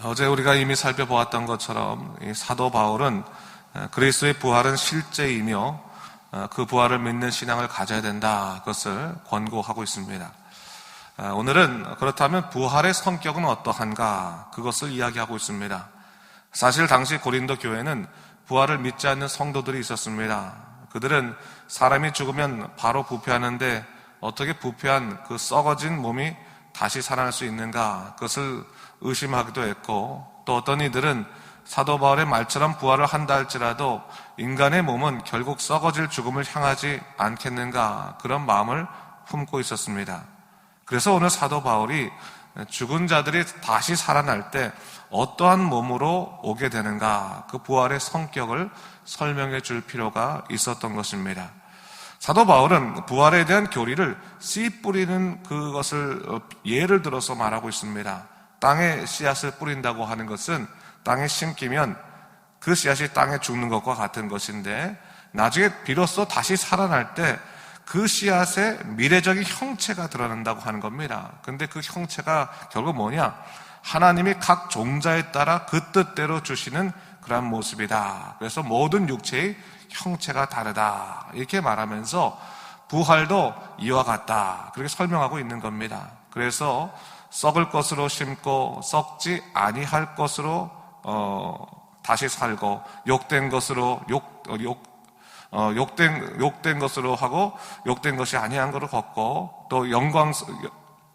어제 우리가 이미 살펴보았던 것처럼 이 사도 바울은 그리스도의 부활은 실제이며 그 부활을 믿는 신앙을 가져야 된다, 그것을 권고하고 있습니다. 오늘은 그렇다면 부활의 성격은 어떠한가, 그것을 이야기하고 있습니다. 사실 당시 고린도 교회는 부활을 믿지 않는 성도들이 있었습니다. 그들은 사람이 죽으면 바로 부패하는데 어떻게 부패한 그 썩어진 몸이 다시 살아날 수 있는가, 그것을 의심하기도 했고, 또 어떤 이들은 사도 바울의 말처럼 부활을 한다 할지라도 인간의 몸은 결국 썩어질 죽음을 향하지 않겠는가, 그런 마음을 품고 있었습니다. 그래서 오늘 사도 바울이 죽은 자들이 다시 살아날 때 어떠한 몸으로 오게 되는가, 그 부활의 성격을 설명해 줄 필요가 있었던 것입니다. 사도 바울은 부활에 대한 교리를 씨 뿌리는 그것을 예를 들어서 말하고 있습니다. 땅에 씨앗을 뿌린다고 하는 것은 땅에 심기면 그 씨앗이 땅에 죽는 것과 같은 것인데, 나중에 비로소 다시 살아날 때 그 씨앗의 미래적인 형체가 드러난다고 하는 겁니다. 근데 그 형체가 결국 뭐냐? 하나님이 각 종자에 따라 그 뜻대로 주시는 그런 모습이다. 그래서 모든 육체의 형체가 다르다, 이렇게 말하면서 부활도 이와 같다, 그렇게 설명하고 있는 겁니다. 그래서 썩을 것으로 심고 썩지 아니할 것으로 다시 살고, 욕된 것으로 욕된 것으로 하고 욕된 것이 아니한 것으로 걷고, 또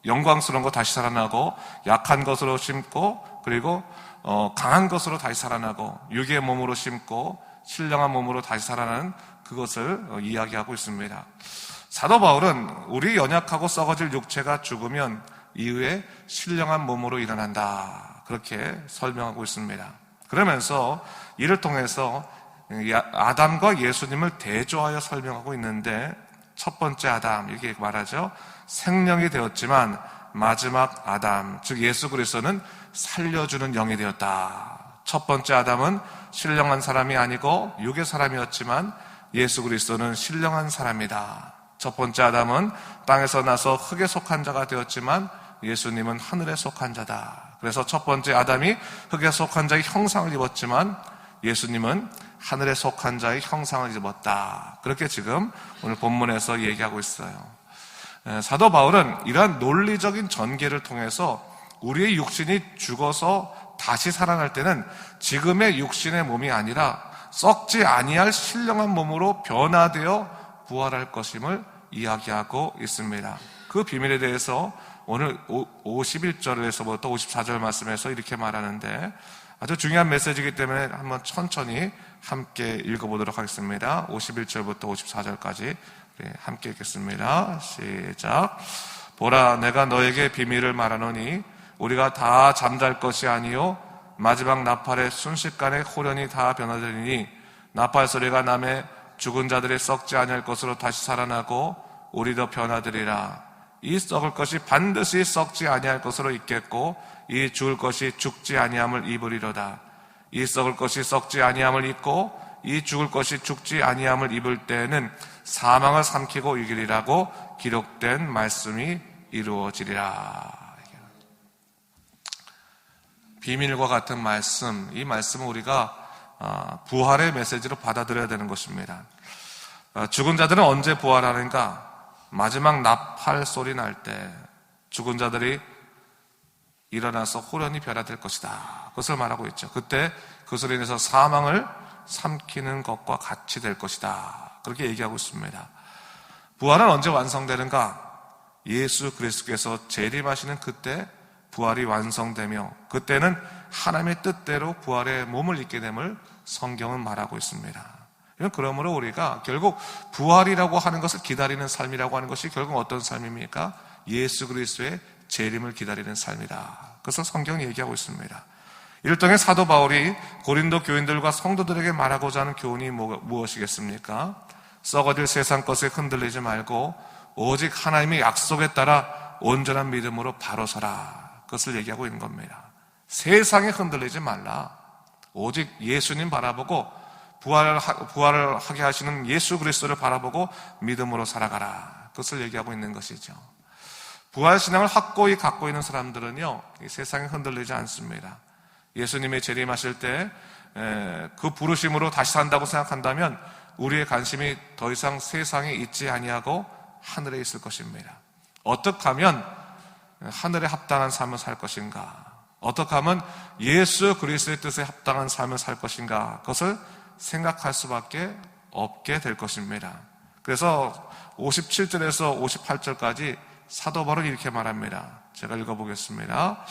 영광스러운 거 다시 살아나고, 약한 것으로 심고, 그리고 강한 것으로 다시 살아나고, 육의 몸으로 심고 신령한 몸으로 다시 살아나는 그것을 이야기하고 있습니다. 사도 바울은 우리 연약하고 썩어질 육체가 죽으면 이후에 신령한 몸으로 일어난다, 그렇게 설명하고 있습니다. 그러면서 이를 통해서 아담과 예수님을 대조하여 설명하고 있는데, 첫 번째 아담, 이렇게 말하죠. 생명이 되었지만 마지막 아담, 즉 예수 그리스도는 살려주는 영이 되었다. 첫 번째 아담은 신령한 사람이 아니고 육의 사람이었지만 예수 그리스도는 신령한 사람이다. 첫 번째 아담은 땅에서 나서 흙에 속한 자가 되었지만 예수님은 하늘에 속한 자다. 그래서 첫 번째 아담이 흙에 속한 자의 형상을 입었지만 예수님은 하늘에 속한 자의 형상을 입었다. 그렇게 지금 오늘 본문에서 얘기하고 있어요. 사도 바울은 이러한 논리적인 전개를 통해서 우리의 육신이 죽어서 다시 살아날 때는 지금의 육신의 몸이 아니라 썩지 아니할 신령한 몸으로 변화되어 부활할 것임을 이야기하고 있습니다. 그 비밀에 대해서 오늘 51절에서부터 54절 말씀에서 이렇게 말하는데, 아주 중요한 메시지이기 때문에 한번 천천히 함께 읽어보도록 하겠습니다. 51절부터 54절까지 함께 읽겠습니다. 시작. 보라, 내가 너에게 비밀을 말하노니 우리가 다 잠잘 것이 아니요 마지막 나팔의 순식간에 호련히 다 변화되리니, 나팔 소리가 나매 죽은 자들이 썩지 아니할 것으로 다시 살아나고 우리도 변화되리라. 이 썩을 것이 반드시 썩지 아니할 것으로 있겠고 이 죽을 것이 죽지 아니함을 입으리로다. 이 썩을 것이 썩지 아니함을 입고 이 죽을 것이 죽지 아니함을 입을 때에는 사망을 삼키고 이기리라고 기록된 말씀이 이루어지리라. 비밀과 같은 말씀, 이 말씀은 우리가 부활의 메시지로 받아들여야 되는 것입니다. 죽은 자들은 언제 부활하는가? 마지막 나팔 소리 날 때 죽은 자들이 일어나서 호련히 변화될 것이다, 그것을 말하고 있죠. 그때 그 소리 내서 사망을 삼키는 것과 같이 될 것이다, 그렇게 얘기하고 있습니다. 부활은 언제 완성되는가? 예수 그리스도께서 재림하시는 그때 부활이 완성되며, 그때는 하나님의 뜻대로 부활의 몸을 입게 됨을 성경은 말하고 있습니다. 그러므로 우리가 결국 부활이라고 하는 것을 기다리는 삶이라고 하는 것이 결국 어떤 삶입니까? 예수 그리스도의 재림을 기다리는 삶이다, 그것을 성경이 얘기하고 있습니다. 이를 통해 사도 바울이 고린도 교인들과 성도들에게 말하고자 하는 교훈이 무엇이겠습니까? 썩어질 세상 것에 흔들리지 말고 오직 하나님의 약속에 따라 온전한 믿음으로 바로 서라, 그것을 얘기하고 있는 겁니다. 세상에 흔들리지 말라. 오직 예수님 바라보고 부활을 하게 하시는 예수 그리스도를 바라보고 믿음으로 살아가라, 그것을 얘기하고 있는 것이죠. 부활신앙을 확고히 갖고 있는 사람들은요, 이 세상에 흔들리지 않습니다. 예수님의 재림하실 때 그 부르심으로 다시 산다고 생각한다면 우리의 관심이 더 이상 세상에 있지 아니하고 하늘에 있을 것입니다. 어떻게 하면 하늘에 합당한 삶을 살 것인가? 어떻게 하면 예수 그리스도의 뜻에 합당한 삶을 살 것인가? 그것을 생각할 수밖에 없게 될 것입니다. 그래서 57절에서 58절까지 사도 바울은 이렇게 말합니다. 제가 읽어보겠습니다.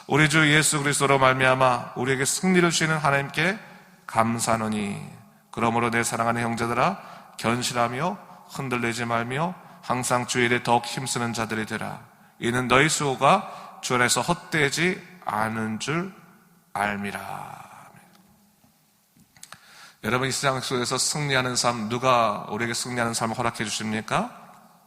우리 주 예수 그리스도로 말미암아 우리에게 승리를 주시는 하나님께 감사하노니 그러므로 내 사랑하는 형제들아 견실하며 흔들리지 말며 항상 주 일에 더욱 힘쓰는 자들이 되라. 이는 너희 수고가 주 안에서 헛되지 않은 줄 알미라. 여러분, 이 세상 속에서 승리하는 삶, 누가 우리에게 승리하는 삶을 허락해 주십니까?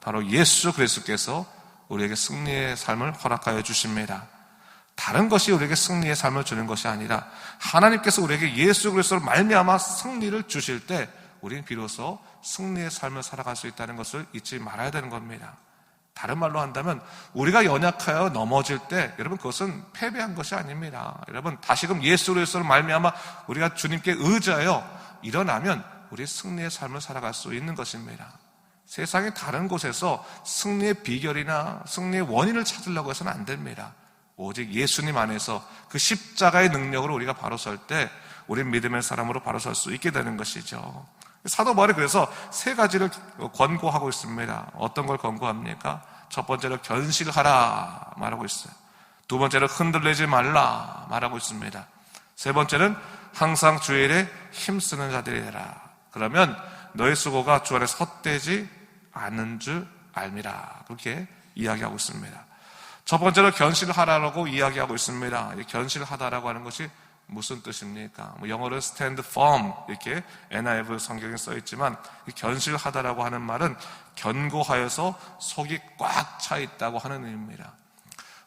바로 예수 그리스도께서 우리에게 승리의 삶을 허락하여 주십니다. 다른 것이 우리에게 승리의 삶을 주는 것이 아니라 하나님께서 우리에게 예수 그리스도로 말미암아 승리를 주실 때 우리는 비로소 승리의 삶을 살아갈 수 있다는 것을 잊지 말아야 되는 겁니다. 다른 말로 한다면 우리가 연약하여 넘어질 때 여러분 그것은 패배한 것이 아닙니다. 여러분 다시금 예수 그리스도로 말미암아 우리가 주님께 의지하여 일어나면 우리의 승리의 삶을 살아갈 수 있는 것입니다. 세상의 다른 곳에서 승리의 비결이나 승리의 원인을 찾으려고 해서는 안 됩니다. 오직 예수님 안에서 그 십자가의 능력으로 우리가 바로 설 때 우리는 믿음의 사람으로 바로 설 수 있게 되는 것이죠. 사도 바울이 그래서 세 가지를 권고하고 있습니다. 어떤 걸 권고합니까? 첫 번째로 견실하라 말하고 있어요. 두 번째로 흔들리지 말라 말하고 있습니다. 세 번째는 항상 주의 일에 힘쓰는 자들이 되라. 그러면 너의 수고가 주 안에서 헛되지 않은 줄 알미라. 그렇게 이야기하고 있습니다. 첫 번째로 견실하라고 이야기하고 있습니다. 견실하다라고 하는 것이 무슨 뜻입니까? 영어로 stand firm 이렇게 NIV 성경에 써 있지만 견실하다라고 하는 말은 견고하여서 속이 꽉 차 있다고 하는 의미입니다.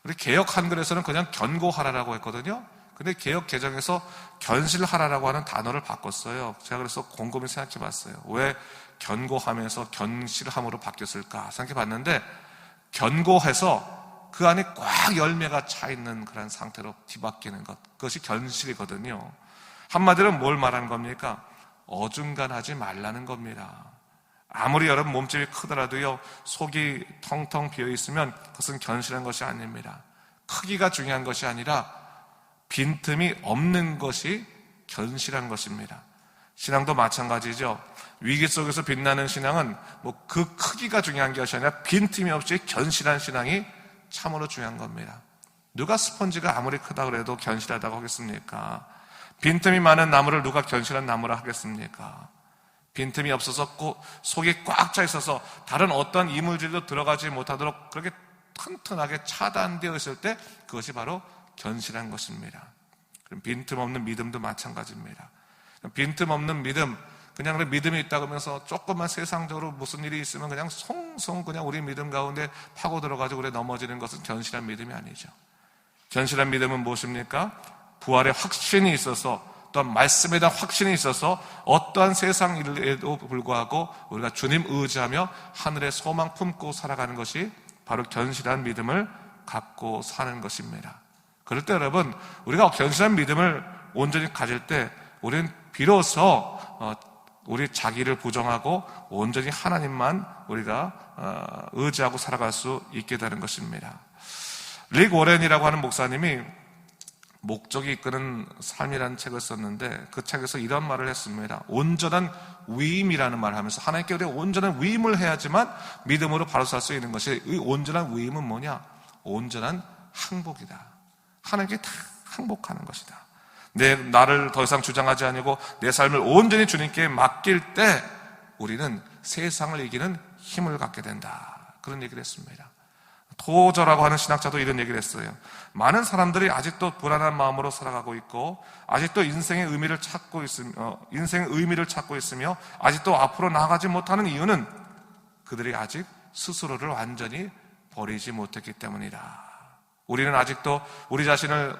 우리 개역 한글에서는 그냥 견고하라라고 했거든요. 근데 개역 개정에서 견실하라라고 하는 단어를 바꿨어요. 제가 그래서 곰곰이 생각해 봤어요. 왜 견고하면서 견실함으로 바뀌었을까 생각해 봤는데 견고해서 그 안에 꽉 열매가 차 있는 그런 상태로 뒤바뀌는 것, 그것이 견실이거든요. 한마디로 뭘 말하는 겁니까? 어중간하지 말라는 겁니다. 아무리 여러분 몸집이 크더라도요, 속이 텅텅 비어 있으면 그것은 견실한 것이 아닙니다. 크기가 중요한 것이 아니라 빈틈이 없는 것이 견실한 것입니다. 신앙도 마찬가지죠. 위기 속에서 빛나는 신앙은 그 크기가 중요한 것이 아니라 빈틈이 없이 견실한 신앙이 참으로 중요한 겁니다. 누가 스펀지가 아무리 크다 그래도 견실하다고 하겠습니까? 빈틈이 많은 나무를 누가 견실한 나무라 하겠습니까? 빈틈이 없어서 속이 꽉 차 있어서 다른 어떤 이물질도 들어가지 못하도록 그렇게 튼튼하게 차단되어 있을 때 그것이 바로 견실한 것입니다. 빈틈 없는 믿음도 마찬가지입니다. 빈틈 없는 믿음, 그냥 믿음이 있다고 하면서 조금만 세상적으로 무슨 일이 있으면 그냥 송송 그냥 우리 믿음 가운데 파고 들어가지고 그래 넘어지는 것은 견실한 믿음이 아니죠. 견실한 믿음은 무엇입니까? 부활의 확신이 있어서 또한 말씀에 대한 확신이 있어서 어떠한 세상 일에도 불구하고 우리가 주님 의지하며 하늘의 소망 품고 살아가는 것이 바로 견실한 믿음을 갖고 사는 것입니다. 그럴 때 여러분 우리가 견실한 믿음을 온전히 가질 때 우리는 비로소 우리 자기를 부정하고 온전히 하나님만 우리가 의지하고 살아갈 수 있게 되는 것입니다. 릭 워렌이라고 하는 목사님이 목적이 이끄는 삶이라는 책을 썼는데 그 책에서 이런 말을 했습니다. 온전한 위임이라는 말을 하면서 하나님께 우리가 온전한 위임을 해야지만 믿음으로 바로 살 수 있는 것이, 이 온전한 위임은 뭐냐? 온전한 항복이다. 하나님께 다 항복하는 것이다. 나를 더 이상 주장하지 아니고 내 삶을 온전히 주님께 맡길 때 우리는 세상을 이기는 힘을 갖게 된다. 그런 얘기를 했습니다. 토저라고 하는 신학자도 이런 얘기를 했어요. 많은 사람들이 아직도 불안한 마음으로 살아가고 있고 아직도 인생의 의미를 찾고 있으며 아직도 앞으로 나아가지 못하는 이유는 그들이 아직 스스로를 완전히 버리지 못했기 때문이다. 우리는 아직도 우리 자신을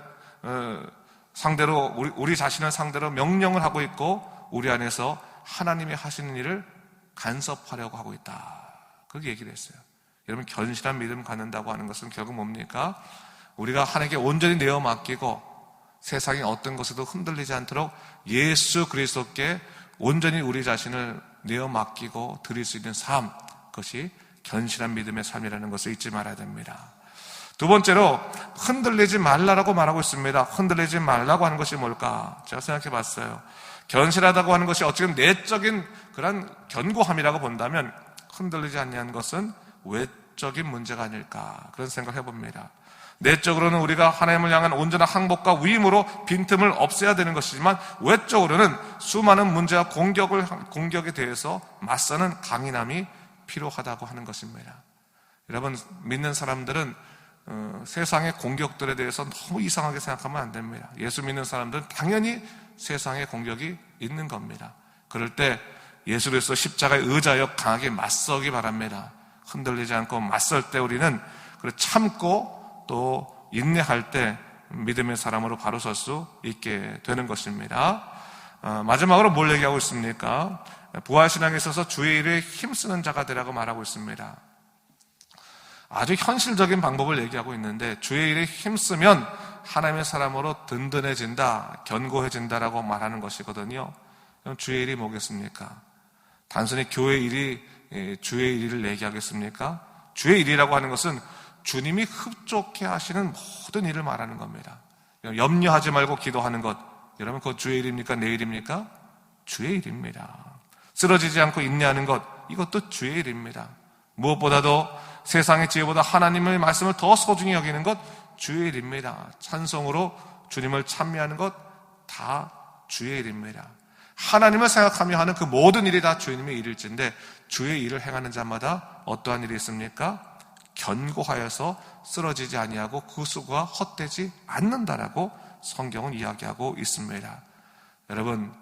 상대로 명령을 하고 있고 우리 안에서 하나님이 하시는 일을 간섭하려고 하고 있다. 그렇게 얘기를 했어요. 여러분 견실한 믿음 갖는다고 하는 것은 결국 뭡니까? 우리가 하나님께 온전히 내어 맡기고 세상의 어떤 것에도 흔들리지 않도록 예수 그리스도께 온전히 우리 자신을 내어 맡기고 드릴 수 있는 삶, 그것이 견실한 믿음의 삶이라는 것을 잊지 말아야 됩니다. 두 번째로 흔들리지 말라라고 말하고 있습니다. 흔들리지 말라고 하는 것이 뭘까? 제가 생각해 봤어요. 견실하다고 하는 것이 어찌 보면 내적인 그런 견고함이라고 본다면 흔들리지 않냐는 것은 외적인 문제가 아닐까, 그런 생각을 해봅니다. 내적으로는 우리가 하나님을 향한 온전한 항복과 위임으로 빈틈을 없애야 되는 것이지만 외적으로는 수많은 문제와 공격에 대해서 맞서는 강인함이 필요하다고 하는 것입니다. 여러분, 믿는 사람들은 세상의 공격들에 대해서 너무 이상하게 생각하면 안 됩니다. 예수 믿는 사람들은 당연히 세상의 공격이 있는 겁니다. 그럴 때 예수 그리스도 십자가에 의지하여 강하게 맞서기 바랍니다. 흔들리지 않고 맞설 때 우리는 참고 또 인내할 때 믿음의 사람으로 바로 설 수 있게 되는 것입니다. 마지막으로 뭘 얘기하고 있습니까? 부활신앙에 있어서 주의 일에 힘쓰는 자가 되라고 말하고 있습니다. 아주 현실적인 방법을 얘기하고 있는데, 주의 일에 힘쓰면 하나님의 사람으로 든든해진다, 견고해진다라고 말하는 것이거든요. 그럼 주의 일이 뭐겠습니까? 단순히 교회 일이 주의 일을 얘기하겠습니까? 주의 일이라고 하는 것은 주님이 흡족해 하시는 모든 일을 말하는 겁니다. 염려하지 말고 기도하는 것, 여러분 그거 주의 일입니까? 내 일입니까? 주의 일입니다. 쓰러지지 않고 인내하는 것, 이것도 주의 일입니다. 무엇보다도 세상의 지혜보다 하나님의 말씀을 더 소중히 여기는 것, 주의 일입니다. 찬송으로 주님을 찬미하는 것, 다 주의 일입니다. 하나님을 생각하며 하는 그 모든 일이 다 주님의 일일진데, 주의 일을 행하는 자마다 어떠한 일이 있습니까? 견고하여서 쓰러지지 아니하고 그 수고가 헛되지 않는다라고 성경은 이야기하고 있습니다. 여러분,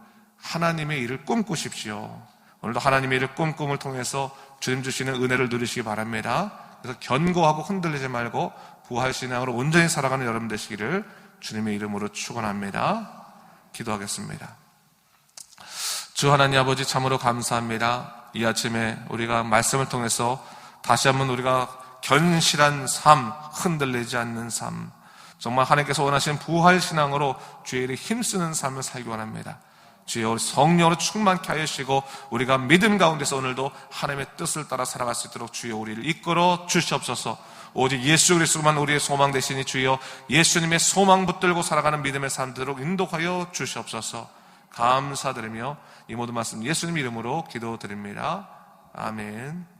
하나님의 일을 꿈꾸십시오. 오늘도 하나님의 일을 꿈꿈을 통해서 주님 주시는 은혜를 누리시기 바랍니다. 그래서 견고하고 흔들리지 말고 부활신앙으로 온전히 살아가는 여러분 되시기를 주님의 이름으로 축원합니다. 기도하겠습니다. 주 하나님 아버지, 참으로 감사합니다. 이 아침에 우리가 말씀을 통해서 다시 한번 우리가 견실한 삶, 흔들리지 않는 삶, 정말 하나님께서 원하시는 부활신앙으로 주의 일에 힘쓰는 삶을 살기 원합니다. 주여, 성령으로 충만케 하여 주시고 우리가 믿음 가운데서 오늘도 하나님의 뜻을 따라 살아갈 수 있도록 주여 우리를 이끌어 주시옵소서. 오직 예수 그리스도만 우리의 소망 되시니 주여 예수님의 소망 붙들고 살아가는 믿음의 삶들로 인도하여 주시옵소서. 감사드리며 이 모든 말씀 예수님 이름으로 기도드립니다. 아멘.